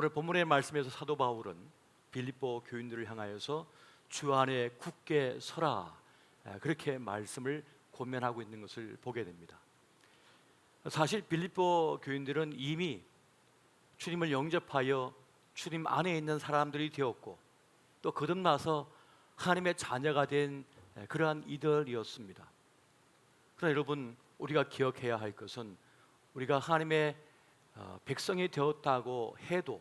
오늘 본문의 말씀에서 사도 바울은 빌립보 교인들을 향하여서 주 안에 굳게 서라, 그렇게 말씀을 권면하고 있는 것을 보게 됩니다. 사실 빌립보 교인들은 이미 주님을 영접하여 주님 안에 있는 사람들이 되었고 또 거듭나서 하나님의 자녀가 된 그러한 이들이었습니다. 그러나 여러분, 우리가 기억해야 할 것은 우리가 하나님의 백성이 되었다고 해도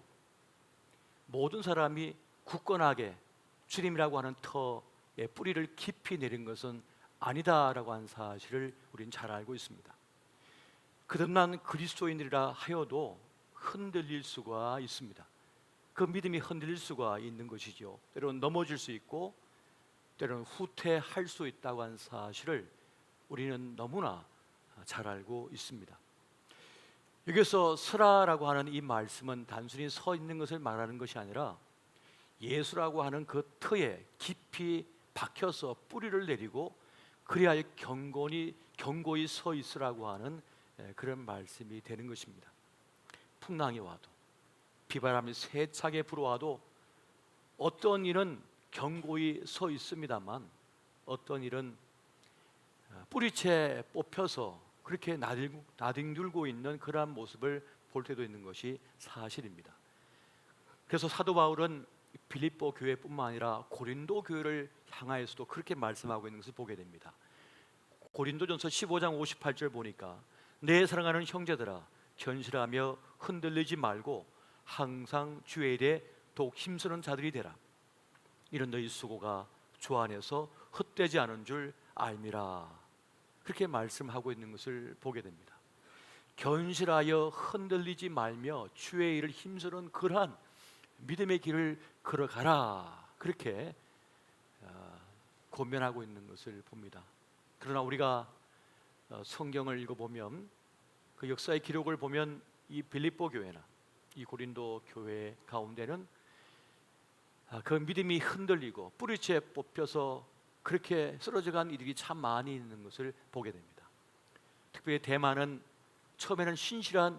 모든 사람이 굳건하게 주님이라고 하는 터에 뿌리를 깊이 내린 것은 아니다라고 하는 사실을 우리는 잘 알고 있습니다. 거듭난 그리스도인이라 하여도 흔들릴 수가 있습니다. 그 믿음이 흔들릴 수가 있는 것이죠. 때로는 넘어질 수 있고 때로는 후퇴할 수 있다고 하는 사실을 우리는 너무나 잘 알고 있습니다. 여기서 서라라고 하는 이 말씀은 단순히 서 있는 것을 말하는 것이 아니라 예수라고 하는 그 터에 깊이 박혀서 뿌리를 내리고 그리하여 견고히 서 있으라고 하는 그런 말씀이 되는 것입니다. 풍랑이 와도 비바람이 세차게 불어와도 어떤 일은 견고히 서 있습니다만 어떤 일은 뿌리채 뽑혀서 그렇게 나뒹굴고 있는 그러한 모습을 볼 때도 있는 것이 사실입니다. 그래서 사도 바울은 빌립보 교회뿐만 아니라 고린도 교회를 향하여서도 그렇게 말씀하고 있는 것을 보게 됩니다. 고린도전서 15장 58절 보니까 내 사랑하는 형제들아 견실하며 흔들리지 말고 항상 주의 일에 더욱 힘쓰는 자들이 되라. 이런 너희 수고가 주 안에서 헛되지 않은 줄 알미라. 그렇게 말씀하고 있는 것을 보게 됩니다. 견실하여 흔들리지 말며 주의 일을 힘쓰는 그러한 믿음의 길을 걸어가라. 그렇게 권면하고 있는 것을 봅니다. 그러나 우리가 성경을 읽어보면 그 역사의 기록을 보면 이 빌립보 교회나 이 고린도 교회 가운데는 그 믿음이 흔들리고 뿌리채 뽑혀서 그렇게 쓰러져간 일이 참 많이 있는 것을 보게 됩니다. 특별히 대만은 처음에는 신실한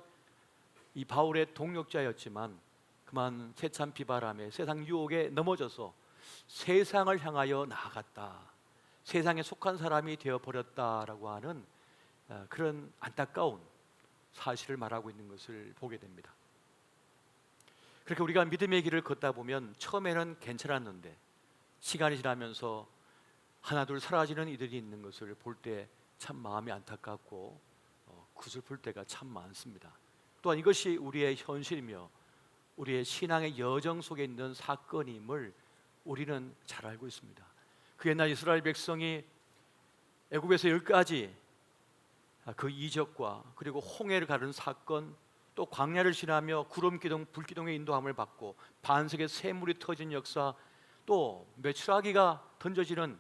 이 바울의 동역자였지만 그만 세찬 비바람에 세상 유혹에 넘어져서 세상을 향하여 나아갔다, 세상에 속한 사람이 되어버렸다라고 하는 그런 안타까운 사실을 말하고 있는 것을 보게 됩니다. 그렇게 우리가 믿음의 길을 걷다 보면 처음에는 괜찮았는데 시간이 지나면서 하나둘 사라지는 이들이 있는 것을 볼 때 참 마음이 안타깝고 구슬플 때가 참 많습니다. 또한 이것이 우리의 현실이며 우리의 신앙의 여정 속에 있는 사건임을 우리는 잘 알고 있습니다. 그 옛날 이스라엘 백성이 애굽에서 10가지 그 이적과 그리고 홍해를 가르는 사건, 또 광야를 지나며 구름기둥, 불기둥의 인도함을 받고 반석의 샘물이 터진 역사, 또 메추라기가 던져지는,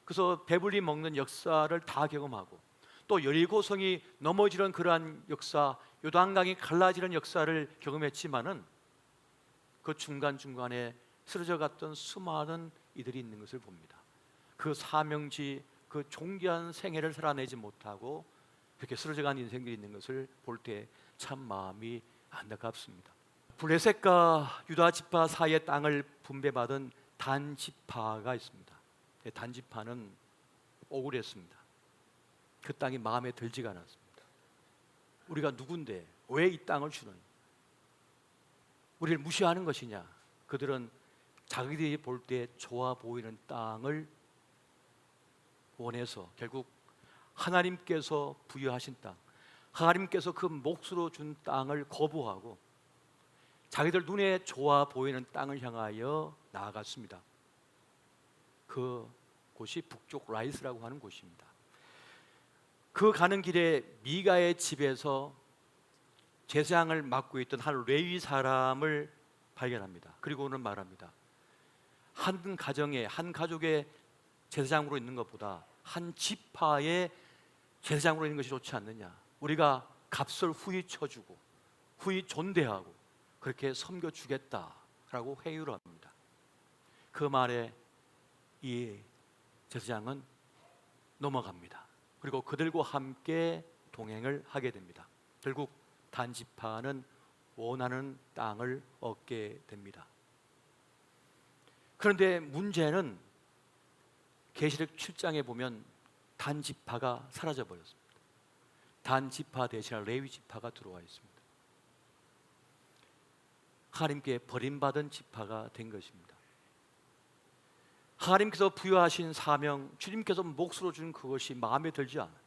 그래서 배불리 먹는 역사를 다 경험하고 또 여리고성이 넘어지는 그러한 역사, 요단강이 갈라지는 역사를 경험했지만은 그 중간중간에 쓰러져 갔던 수많은 이들이 있는 것을 봅니다. 그 사명지, 그 존귀한 생애를 살아내지 못하고 그렇게 쓰러져간 인생들이 있는 것을 볼 때 참 마음이 안타깝습니다. 블레셋과 유다 지파 사이의 땅을 분배받은 단 지파가 있습니다. 단 지파는 억울했습니다. 그 땅이 마음에 들지가 않았습니다. 우리가 누군데 왜 이 땅을 주느냐, 우리를 무시하는 것이냐. 그들은 자기들이 볼 때 좋아 보이는 땅을 원해서 결국 하나님께서 부여하신 땅, 하나님께서 그 몫으로 준 땅을 거부하고 자기들 눈에 좋아 보이는 땅을 향하여 나아갔습니다. 그 곳이 북쪽 라이스라고 하는 곳입니다. 그 가는 길에 미가의 집에서 제사장을 맡고 있던 한 레위 사람을 발견합니다. 그리고는 말합니다. 한 가정에, 한 가족의 제사장으로 있는 것보다 한 지파의 제사장으로 있는 것이 좋지 않느냐. 우리가 값을 후히 쳐주고 후히 존대하고 그렇게 섬겨주겠다라고 회유를 합니다. 그 말에 이 제사장은 넘어갑니다. 그리고 그들과 함께 동행을 하게 됩니다. 결국 단지파는 원하는 땅을 얻게 됩니다. 그런데 문제는 계시록 7장에 보면 단지파가 사라져 버렸습니다. 단지파 대신에 레위 지파가 들어와 있습니다. 하나님께 버림받은 지파가 된 것입니다. 하나님께서 부여하신 사명, 주님께서 몫으로 준 그것이 마음에 들지 않아요.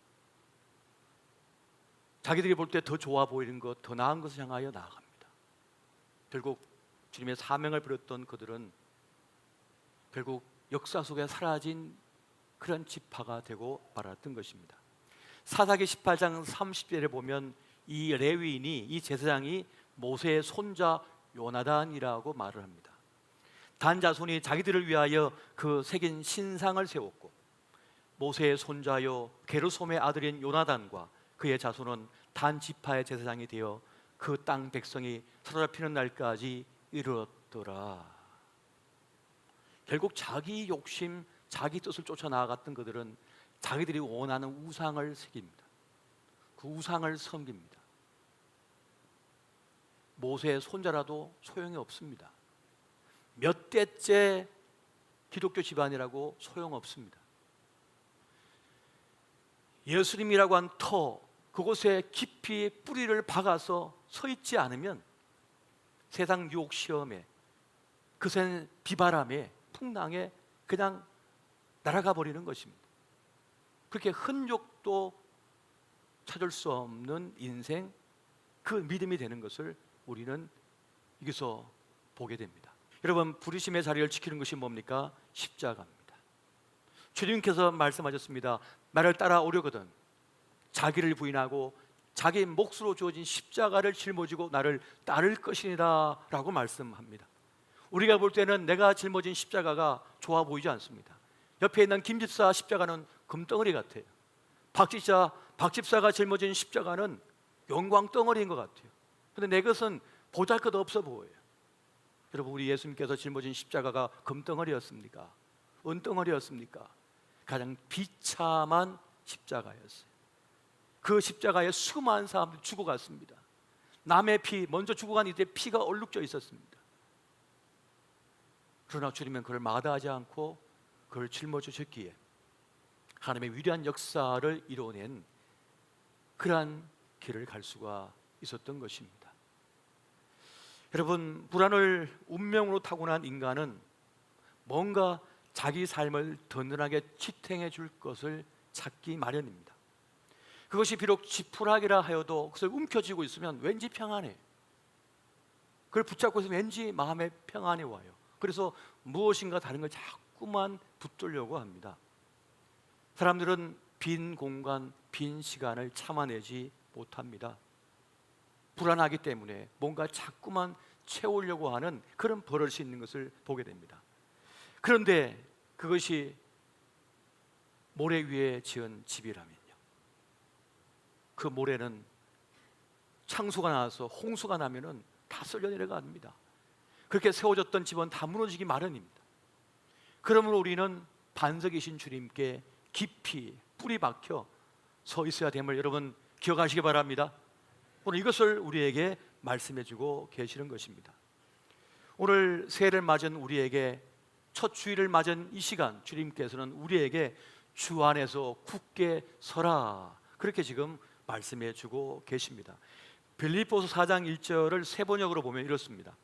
자기들이 볼 때 더 좋아 보이는 것, 더 나은 것을 향하여 나아갑니다. 결국 주님의 사명을 버렸던 그들은 결국 역사 속에 사라진 그런 지파가 되고 말았던 것입니다. 사사기 18장 30절에 보면 이 레위인이, 이 제사장이 모세의 손자 요나단이라고 말을 합니다. 단 자손이 자기들을 위하여 그 새긴 신상을 세웠고 모세의 손자요 게르솜의 아들인 요나단과 그의 자손은 단 지파의 제사장이 되어 그 땅 백성이 사로잡히는 날까지 이르렀더라. 결국 자기 욕심, 자기 뜻을 쫓아 나아갔던 그들은 자기들이 원하는 우상을 새깁니다. 그 우상을 섬깁니다. 모세의 손자라도 소용이 없습니다. 몇 대째 기독교 집안이라고 소용없습니다. 예수님이라고 한 터, 그곳에 깊이 뿌리를 박아서 서 있지 않으면 세상 유혹 시험에, 그센 비바람에, 풍랑에 그냥 날아가 버리는 것입니다. 그렇게 흔적도 찾을 수 없는 인생, 그 믿음이 되는 것을 우리는 여기서 보게 됩니다. 여러분, 부르심의 자리를 지키는 것이 뭡니까? 십자가입니다. 주님께서 말씀하셨습니다. 나를 따라오려거든 자기를 부인하고 자기 몫으로 주어진 십자가를 짊어지고 나를 따를 것이니라 라고 말씀합니다. 우리가 볼 때는 내가 짊어진 십자가가 좋아 보이지 않습니다. 옆에 있는 김집사 십자가는 금덩어리 같아요. 박집사가 짊어진 십자가는 영광덩어리인 것 같아요. 그런데 내 것은 보잘것없어 보여요. 여러분, 우리 예수님께서 짊어진 십자가가 금덩어리였습니까? 은덩어리였습니까? 가장 비참한 십자가였어요. 그 십자가에 수많은 사람들이 죽어갔습니다. 남의 피, 먼저 죽어간 이들의 피가 얼룩져 있었습니다. 그러나 주님은 그를 마다하지 않고 그를 짊어지셨기에 하나님의 위대한 역사를 이뤄낸 그러한 길을 갈 수가 있었던 것입니다. 여러분, 불안을 운명으로 타고난 인간은 뭔가 자기 삶을 든든하게 지탱해 줄 것을 찾기 마련입니다. 그것이 비록 지푸라기라 하여도 그것을 움켜쥐고 있으면 왠지 평안해. 그걸 붙잡고 있으면 왠지 마음에 평안이 와요. 그래서 무엇인가 다른 걸 자꾸만 붙들려고 합니다. 사람들은 빈 공간, 빈 시간을 참아내지 못합니다. 불안하기 때문에 뭔가 자꾸만 채우려고 하는 그런 버릇이 있는 것을 보게 됩니다. 그런데 그것이 모래 위에 지은 집이라면요, 그 모래는 창수가 나와서 홍수가 나면은 다 쓸려 내려갑니다. 그렇게 세워졌던 집은 다 무너지기 마련입니다. 그러므로 우리는 반석이신 주님께 깊이 뿌리 박혀 서 있어야 됨을 여러분 기억하시기 바랍니다. 오늘 이것을 우리에게 말씀해주고 계시는 것입니다. 오늘 새해를 맞은 우리에게, 첫 주일을 맞은 이 시간, 주님께서는 우리에게 주 안에서 굳게 서라, 그렇게 지금 말씀해주고 계십니다. 빌립보서 4장 1절을 세 번역으로 보면 이렇습니다.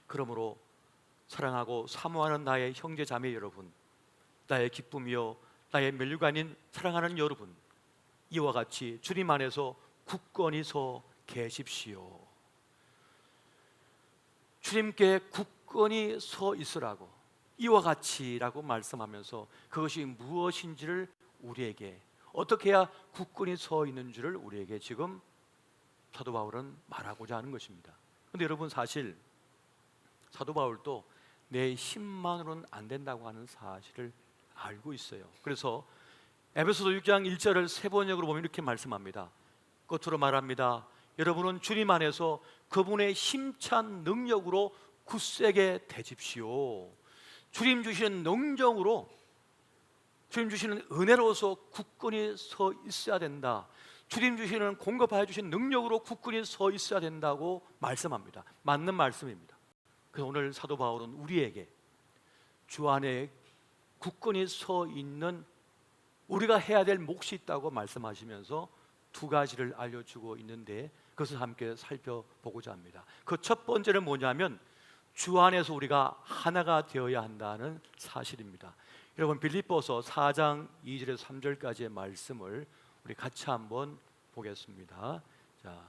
그러므로 사랑하고 사모하는 나의 형제 자매 여러분, 나의 기쁨이요 나의 멸류관인 사랑하는 여러분, 이와 같이 주님 안에서 굳건히 서 계십시오. 주님께 굳건히 서 있으라고, 이와 같이라고 말씀하면서 그것이 무엇인지를 우리에게, 어떻게 해야 굳건히 서 있는 줄을 우리에게 지금 사도 바울은 말하고자 하는 것입니다. 그런데 여러분, 사실 사도 바울도 내 힘만으로는 안 된다고 하는 사실을 알고 있어요. 그래서 에베소서 6장 1절을 세 번역으로 보면 이렇게 말씀합니다. 끝으로 말합니다. 여러분은 주님 안에서 그분의 힘찬 능력으로 굳세게 되십시오. 주님 주시는 능정으로, 주님 주시는 은혜로서 굳건히 서 있어야 된다. 주님 주시는 공급하여 주신 능력으로 굳건히 서 있어야 된다고 말씀합니다. 맞는 말씀입니다. 그래서 오늘 사도 바울은 우리에게 주 안에 굳건히 서 있는 우리가 해야 될 몫이 있다고 말씀하시면서 두 가지를 알려주고 있는데 그것을 함께 살펴보고자 합니다. 그 첫 번째는 뭐냐면 주 안에서 우리가 하나가 되어야 한다는 사실입니다. 여러분 빌립보서 4장 2절에서 3절까지의 말씀을 우리 같이 한번 보겠습니다. 자,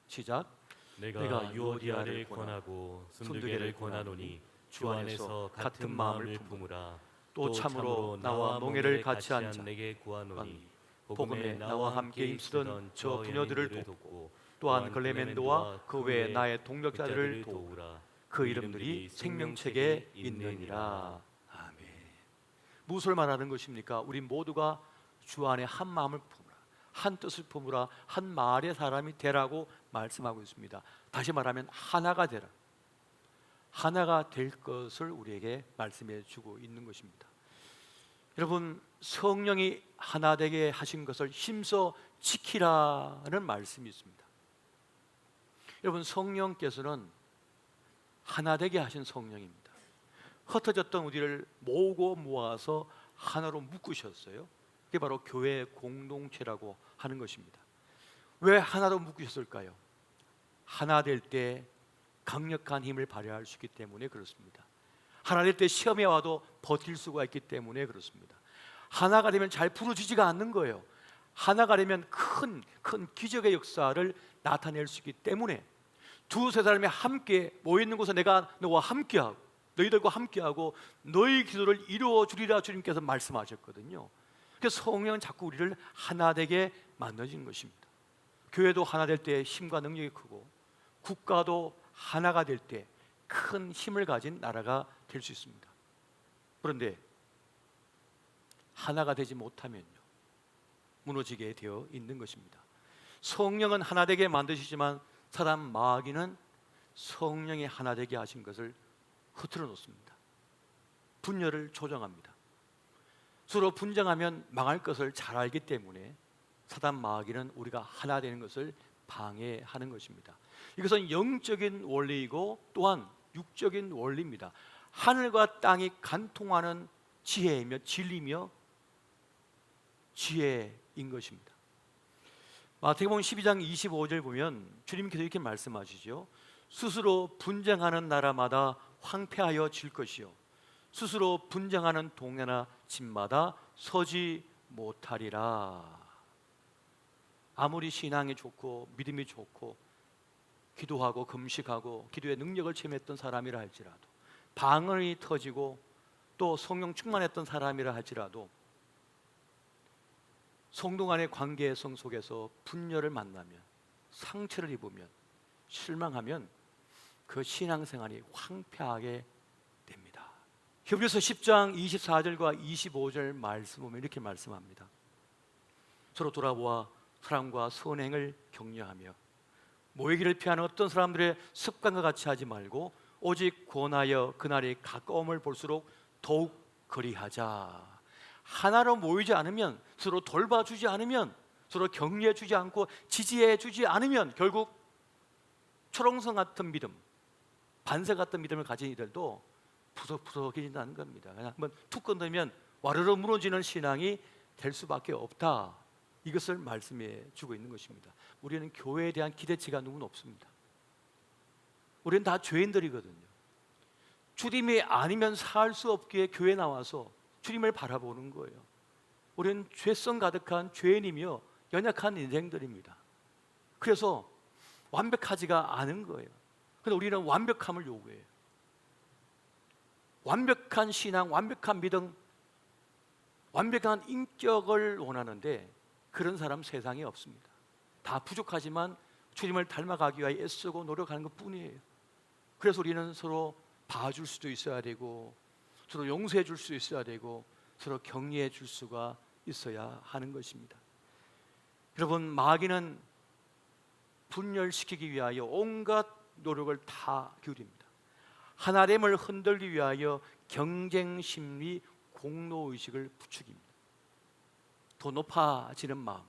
시작. 내가 유오디아를 권하고 순두개를 권하노니 주 안에서 같은 마음을 품으라. 또 참으로 나와 멍에를 같이 앉아 내게 구하노니 복음에 나와 함께 힘쓰던 저 부녀들을 돕고 또한 글레멘도와 그 외 나의 동력자들을 도우라. 그 이름들이 생명책에 있느니라. 아멘. 무엇을 말하는 것입니까? 우리 모두가 주 안에 한 마음을 품으라, 한 뜻을 품으라, 한 말의 사람이 되라고 말씀하고 있습니다. 다시 말하면 하나가 되라, 하나가 될 것을 우리에게 말씀해 주고 있는 것입니다. 여러분 성령이 하나 되게 하신 것을 힘써 지키라는 말씀이 있습니다. 여러분 성령께서는 하나 되게 하신 성령입니다. 흩어졌던 우리를 모으고 모아서 하나로 묶으셨어요. 그게 바로 교회 공동체라고 하는 것입니다. 왜 하나로 묶으셨을까요? 하나 될 때 강력한 힘을 발휘할 수 있기 때문에 그렇습니다. 하나 될 때 시험에 와도 버틸 수가 있기 때문에 그렇습니다. 하나가 되면 잘 부러지지가 않는 거예요. 하나가 되면 큰 기적의 역사를 나타낼 수 있기 때문에 두세 사람이 함께 모여있는 곳에 내가 너와 함께하고 너희들과 함께하고 너희 기도를 이루어 주리라 주님께서 말씀하셨거든요. 그래서 성령은 자꾸 우리를 하나 되게 만드신 것입니다. 교회도 하나 될 때 힘과 능력이 크고 국가도 하나가 될 때 큰 힘을 가진 나라가 될 수 있습니다. 그런데 하나가 되지 못하면요 무너지게 되어 있는 것입니다. 성령은 하나 되게 만드시지만 사단 마귀는 성령이 하나 되게 하신 것을 흐트러 놓습니다. 분열을 조장합니다. 서로 분쟁하면 망할 것을 잘 알기 때문에 사단 마귀는 우리가 하나 되는 것을 방해하는 것입니다. 이것은 영적인 원리이고 또한 육적인 원리입니다. 하늘과 땅이 간통하는 지혜이며 진리며 지혜인 것입니다. 마태복음 12장 25절 보면 주님께서 이렇게 말씀하시죠. 스스로 분쟁하는 나라마다 황폐하여 질 것이요 스스로 분쟁하는 동네나 집마다 서지 못하리라. 아무리 신앙이 좋고 믿음이 좋고 기도하고 금식하고 기도의 능력을 체험했던 사람이라 할지라도 방언이 터지고 또 성령 충만했던 사람이라 할지라도 성도 간의 관계성 속에서 분열을 만나면 상처를 입으면 실망하면 그 신앙생활이 황폐하게 됩니다. 히브리서 10장 24절과 25절 말씀 보면 이렇게 말씀합니다. 서로 돌아보아 사랑과 선행을 격려하며 모이기를 피하는 어떤 사람들의 습관과 같이 하지 말고 오직 권하여 그날이 가까움을 볼수록 더욱 그리하자. 하나로 모이지 않으면, 서로 돌봐주지 않으면, 서로 격려해주지 않고 지지해주지 않으면 결국 초롱성 같은 믿음, 반세 같은 믿음을 가진 이들도 푸석푸석해진다는 겁니다. 그냥 한번 툭 건드면 와르르 무너지는 신앙이 될 수밖에 없다. 이것을 말씀해 주고 있는 것입니다. 우리는 교회에 대한 기대치가 누구는 없습니다. 우리는 다 죄인들이거든요. 주님이 아니면 살 수 없기에 교회에 나와서 주님을 바라보는 거예요. 우리는 죄성 가득한 죄인이며 연약한 인생들입니다. 그래서 완벽하지가 않은 거예요. 그런데 우리는 완벽함을 요구해요. 완벽한 신앙, 완벽한 믿음, 완벽한 인격을 원하는데 그런 사람 세상에 없습니다. 다 부족하지만 주님을 닮아가기 위하여 애쓰고 노력하는 것뿐이에요. 그래서 우리는 서로 봐줄 수도 있어야 되고 서로 용서해 줄 수 있어야 되고 서로 격려해 줄 수가 있어야 하는 것입니다. 여러분, 마귀는 분열시키기 위하여 온갖 노력을 다 기울입니다. 하나됨을 흔들기 위하여 경쟁심리, 공로의식을 부추깁니다. 더 높아지는 마음,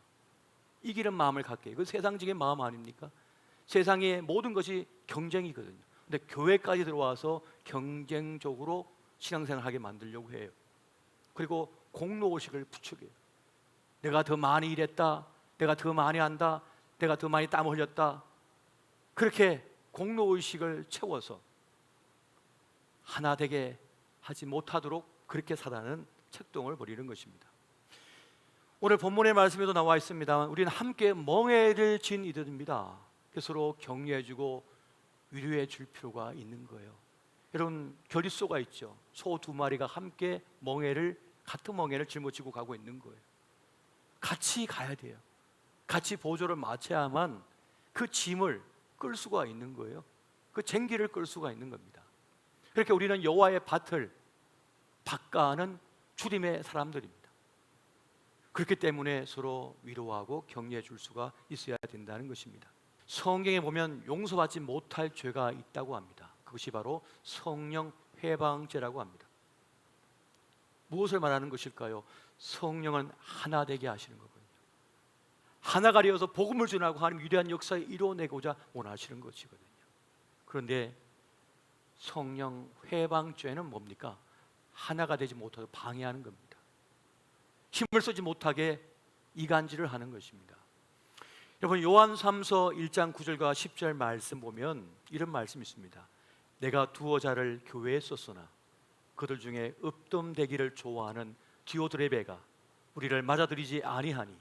이기는 마음을 갖게 해요. 그 세상적인 마음 아닙니까? 세상의 모든 것이 경쟁이거든요. 근데 교회까지 들어와서 경쟁적으로 신앙생활하게 만들려고 해요. 그리고 공로의식을 부추겨요. 내가 더 많이 일했다, 내가 더 많이 한다, 내가 더 많이 땀 흘렸다. 그렇게 공로의식을 채워서 하나 되게 하지 못하도록 그렇게 사단은 책동을 벌이는 것입니다. 오늘 본문의 말씀에도 나와 있습니다만 우리는 함께 멍에를 진 이들입니다. 서로 격려해주고 위로해 줄 필요가 있는 거예요. 여러분, 결의소가 있죠. 소 두 마리가 함께 같은 멍에를 짊어지고 가고 있는 거예요. 같이 가야 돼요. 같이 보조를 맞춰야만 그 짐을 끌 수가 있는 거예요. 그 쟁기를 끌 수가 있는 겁니다. 그렇게 우리는 여호와의 밭을 밭가는 주님의 사람들입니다. 그렇기 때문에 서로 위로하고 격려해 줄 수가 있어야 된다는 것입니다. 성경에 보면 용서받지 못할 죄가 있다고 합니다. 그것이 바로 성령 회방죄라고 합니다. 무엇을 말하는 것일까요? 성령은 하나 되게 하시는 거거든요. 하나가 되어서 복음을 전하고 하나님 위대한 역사에 이루어내고자 원하시는 것이거든요. 그런데 성령 회방죄는 뭡니까? 하나가 되지 못하도록 방해하는 겁니다. 힘을 쓰지 못하게 이간질을 하는 것입니다. 여러분, 요한 3서 1장 9절과 10절 말씀 보면 이런 말씀이 있습니다. 내가 두어 자를 교회에 썼으나 그들 중에 읍덤대기를 좋아하는 디오드레베가 우리를 맞아들이지 아니하니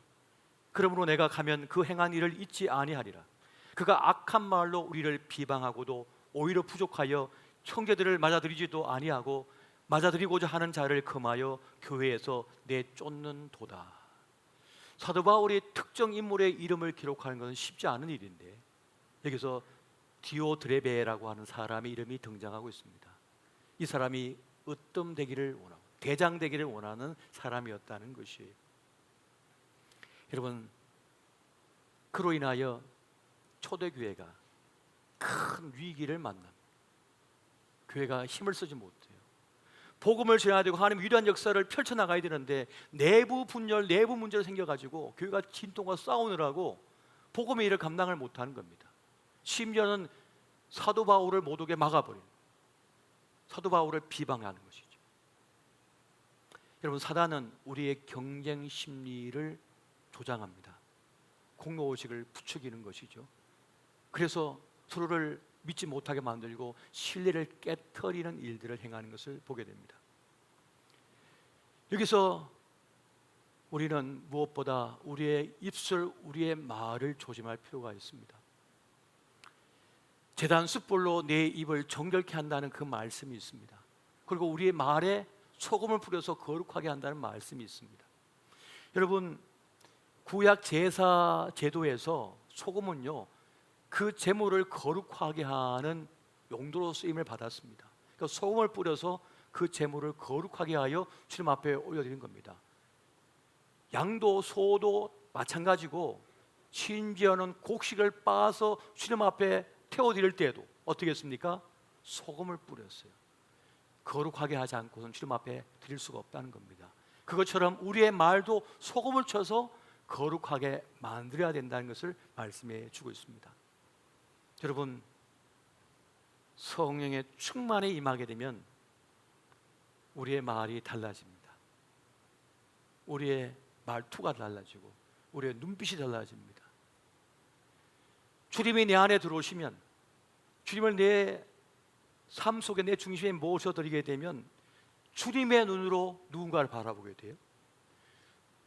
그러므로 내가 가면 그 행한 일을 잊지 아니하리라. 그가 악한 말로 우리를 비방하고도 오히려 부족하여 형제들을 맞아들이지도 아니하고 맞아들이고자 하는 자를 금하여 교회에서 내쫓는도다. 사도 바울이 특정 인물의 이름을 기록하는 것은 쉽지 않은 일인데 여기서 디오드레베라고 하는 사람의 이름이 등장하고 있습니다. 이 사람이 으뜸되기를 원하고 대장되기를 원하는 사람이었다는 것이, 여러분, 그로 인하여 초대교회가 큰 위기를 만납니다. 교회가 힘을 쓰지 못해요. 복음을 전해야 되고 하나님 위대한 역사를 펼쳐나가야 되는데 내부 분열, 내부 문제가 생겨가지고 교회가 진통과 싸우느라고 복음의 일을 감당을 못하는 겁니다. 심지어는 사도 바울을 못 오게 막아버리는, 사도 바울을 비방하는 것이죠. 여러분, 사단은 우리의 경쟁 심리를 조장합니다. 공로의식을 부추기는 것이죠. 그래서 서로를 믿지 못하게 만들고 신뢰를 깨트리는 일들을 행하는 것을 보게 됩니다. 여기서 우리는 무엇보다 우리의 입술, 우리의 말을 조심할 필요가 있습니다. 제단 숯불로 내 입을 정결케 한다는 그 말씀이 있습니다. 그리고 우리의 말에 소금을 뿌려서 거룩하게 한다는 말씀이 있습니다. 여러분, 구약 제사 제도에서 소금은요, 그 제물을 거룩하게 하는 용도로 쓰임을 받았습니다. 그러니까 소금을 뿌려서 그 제물을 거룩하게 하여 주님 앞에 올려드린 겁니다. 양도 소도 마찬가지고 심지어는 곡식을 빻아서 주님 앞에 태워드릴 때에도 어떻게 했습니까? 소금을 뿌렸어요. 거룩하게 하지 않고서는 주님 앞에 드릴 수가 없다는 겁니다. 그것처럼 우리의 말도 소금을 쳐서 거룩하게 만들어야 된다는 것을 말씀해 주고 있습니다. 여러분, 성령의 충만에 임하게 되면 우리의 말이 달라집니다. 우리의 말투가 달라지고 우리의 눈빛이 달라집니다. 주님이 내 안에 들어오시면, 주님을 내 삶 속에 내 중심에 모셔드리게 되면 주님의 눈으로 누군가를 바라보게 돼요.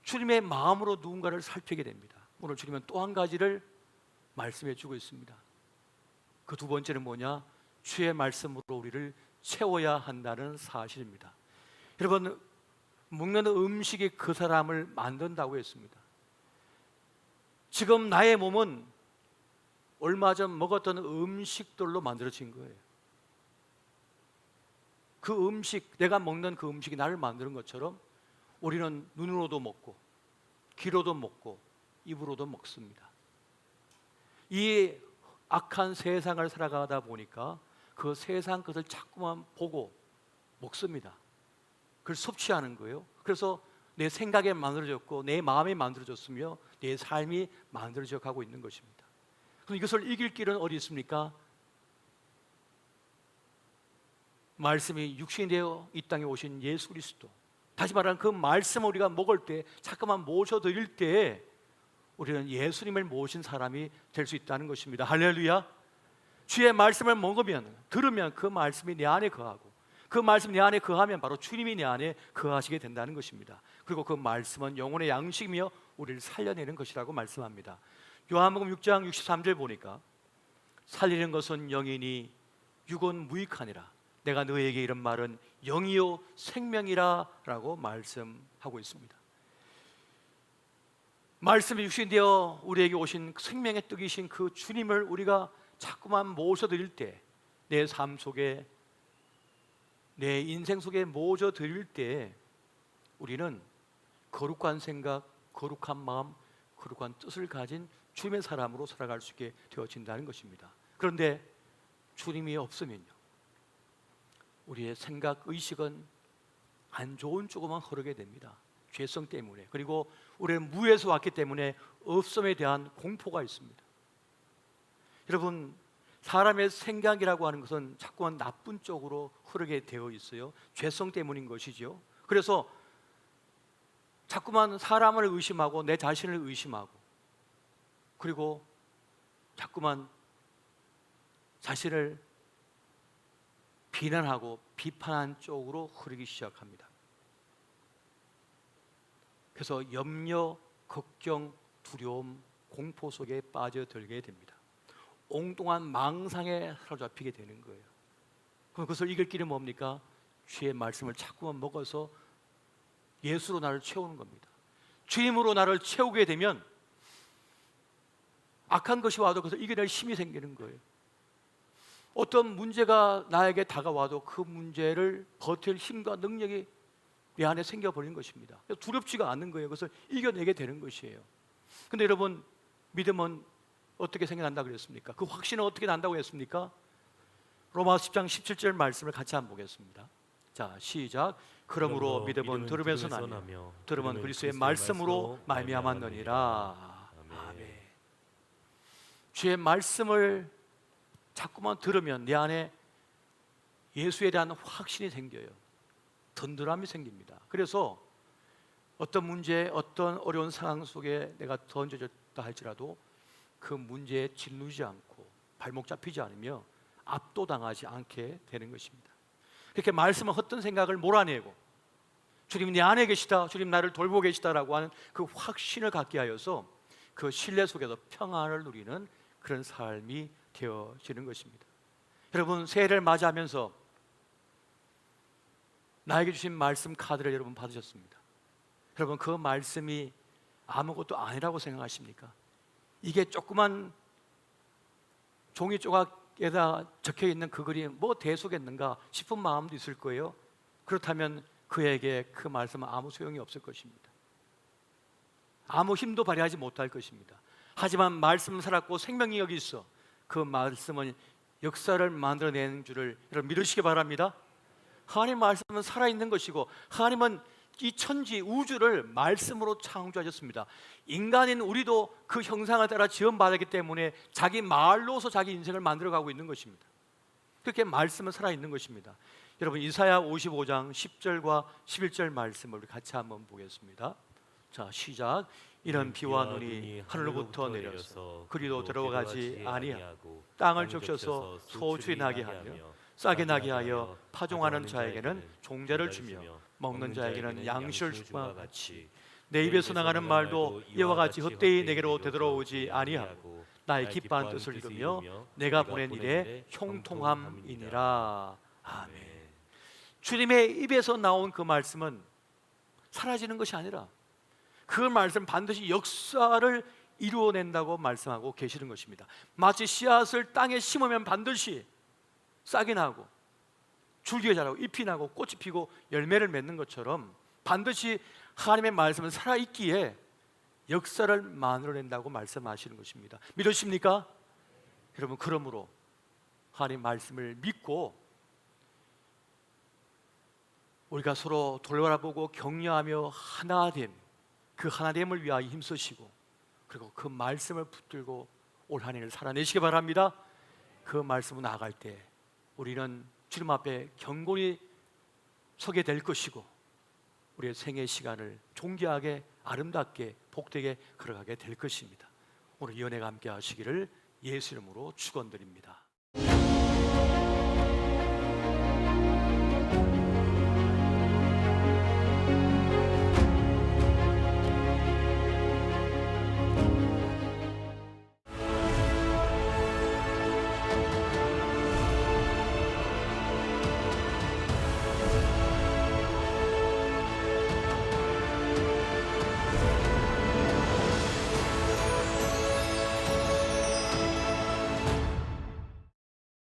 주님의 마음으로 누군가를 살피게 됩니다. 오늘 주님은 또 한 가지를 말씀해 주고 있습니다. 그 두 번째는 뭐냐? 주의 말씀으로 우리를 채워야 한다는 사실입니다. 여러분, 먹는 음식이 그 사람을 만든다고 했습니다. 지금 나의 몸은 얼마 전 먹었던 음식들로 만들어진 거예요. 그 음식, 내가 먹는 그 음식이 나를 만드는 것처럼 우리는 눈으로도 먹고 귀로도 먹고 입으로도 먹습니다. 이 악한 세상을 살아가다 보니까 그 세상 것을 자꾸만 보고 먹습니다. 그걸 섭취하는 거예요. 그래서 내 생각에 만들어졌고 내 마음이 만들어졌으며 내 삶이 만들어져 가고 있는 것입니다. 그럼 이것을 이길 길은 어디 있습니까? 말씀이 육신이 되어 이 땅에 오신 예수 그리스도, 다시 말하면 그 말씀을 우리가 먹을 때, 잠깐만 모셔드릴 때 우리는 예수님을 모신 사람이 될 수 있다는 것입니다. 할렐루야. 주의 말씀을 먹으면, 들으면 그 말씀이 내 안에 거하고, 그 말씀 내 안에 거하면 바로 주님이 내 안에 거하시게 된다는 것입니다. 그리고 그 말씀은 영혼의 양식이며 우리를 살려내는 것이라고 말씀합니다. 요한복음 6장 63절 보니까 살리는 것은 영이니 육은 무익하니라. 내가 너에게 이런 말은 영이요 생명이라 라고 말씀하고 있습니다. 말씀이 육신되어 우리에게 오신 생명의 떡이신 그 주님을 우리가 자꾸만 모셔드릴 때, 내 삶 속에, 내 인생 속에 모셔드릴 때 우리는 거룩한 생각, 거룩한 마음, 거룩한 뜻을 가진 주님의 사람으로 살아갈 수 있게 되어진다는 것입니다. 그런데 주님이 없으면요, 우리의 생각, 의식은 안 좋은 쪽으로만 흐르게 됩니다. 죄성 때문에, 그리고 우리는 무에서 왔기 때문에 없음에 대한 공포가 있습니다. 여러분, 사람의 생각이라고 하는 것은 자꾸만 나쁜 쪽으로 흐르게 되어 있어요. 죄성 때문인 것이죠. 그래서 자꾸만 사람을 의심하고 내 자신을 의심하고, 그리고 자꾸만 자신을 비난하고 비판한 쪽으로 흐르기 시작합니다. 그래서 염려, 걱정, 두려움, 공포 속에 빠져들게 됩니다. 엉뚱한 망상에 사로잡히게 되는 거예요. 그럼 그것을 이길 길은 뭡니까? 주의 말씀을 자꾸만 먹어서 예수로 나를 채우는 겁니다. 주님으로 나를 채우게 되면 악한 것이 와도 그것을 이겨낼 힘이 생기는 거예요. 어떤 문제가 나에게 다가와도 그 문제를 버틸 힘과 능력이 내 안에 생겨버린 것입니다. 두렵지가 않는 거예요. 그것을 이겨내게 되는 것이에요. 근데 여러분, 믿음은 어떻게 생겨난다고 그랬습니까? 그 확신은 어떻게 난다고 했습니까? 로마서 10장 17절 말씀을 같이 한번 보겠습니다. 자, 시작. 그러므로 믿음은 들으면서 나며 들으면 그리스도의 말씀으로 말미암았느니라. 아멘. 주의 말씀을 자꾸만 들으면 내 안에 예수에 대한 확신이 생겨요. 든든함이 생깁니다. 그래서 어떤 문제, 어떤 어려운 상황 속에 내가 던져졌다 할지라도 그 문제에 짓누지 않고 발목 잡히지 않으며 압도당하지 않게 되는 것입니다. 그렇게 말씀은 헛된 생각을 몰아내고 주님 내 안에 계시다, 주님 나를 돌보고 계시다라고 하는 그 확신을 갖게 하여서 그 신뢰 속에서 평안을 누리는 그런 삶이 되어지는 것입니다. 여러분, 새해를 맞이하면서 나에게 주신 말씀 카드를 여러분 받으셨습니다. 여러분, 그 말씀이 아무것도 아니라고 생각하십니까? 이게 조그만 종이 조각에다 적혀있는 그 글이 뭐 대수겠는가 싶은 마음도 있을 거예요. 그렇다면 그에게 그 말씀은 아무 소용이 없을 것입니다. 아무 힘도 발휘하지 못할 것입니다. 하지만 말씀은 살았고 생명이 여기 있어 그 말씀은 역사를 만들어내는 줄을 여러분 믿으시기 바랍니다. 하나님 말씀은 살아있는 것이고 하나님은 이 천지 우주를 말씀으로 창조하셨습니다. 인간인 우리도 그 형상을 따라 지음받았기 때문에 자기 말로서 자기 인생을 만들어가고 있는 것입니다. 그렇게 말씀은 살아있는 것입니다. 여러분, 이사야 55장 10절과 11절 말씀을 우리 같이 한번 보겠습니다. 자, 시작. 이런 비와 눈이 하늘로부터 내려서 그리도 들어가지 아니하고 땅을 적셔서 소출이 나게 하며 싸게 나게 하여 파종하는 자에게는 종자를 주며 먹는 자에게는 양식을 주마 같이 내 입에서 나가는 말도 이와 같이 헛되이 내게로 되돌아오지 아니하고 나의 기뻐한 뜻을 이루며 내가 보낸 일에 형통함이니라. 아멘. 주님의 입에서 나온 그 말씀은 사라지는 것이 아니라 그 말씀 반드시 역사를 이루어낸다고 말씀하고 계시는 것입니다. 마치 씨앗을 땅에 심으면 반드시 싹이 나고 줄기가 자라고 잎이 나고 꽃이 피고 열매를 맺는 것처럼 반드시 하나님의 말씀은 살아있기에 역사를 만들어낸다고 말씀하시는 것입니다. 믿으십니까? 여러분, 그러므로 하나님 말씀을 믿고 우리가 서로 돌아보고 격려하며 하나됨, 그 하나됨을 위하여 힘쓰시고 그리고 그 말씀을 붙들고 올 한 해를 살아내시기 바랍니다. 그 말씀을 나아갈 때 우리는 주님 앞에 경건히 서게 될 것이고 우리의 생애 시간을 존귀하게 아름답게 복되게 걸어가게 될 것입니다. 오늘 이 은혜가 함께 하시기를 예수 이름으로 축원드립니다.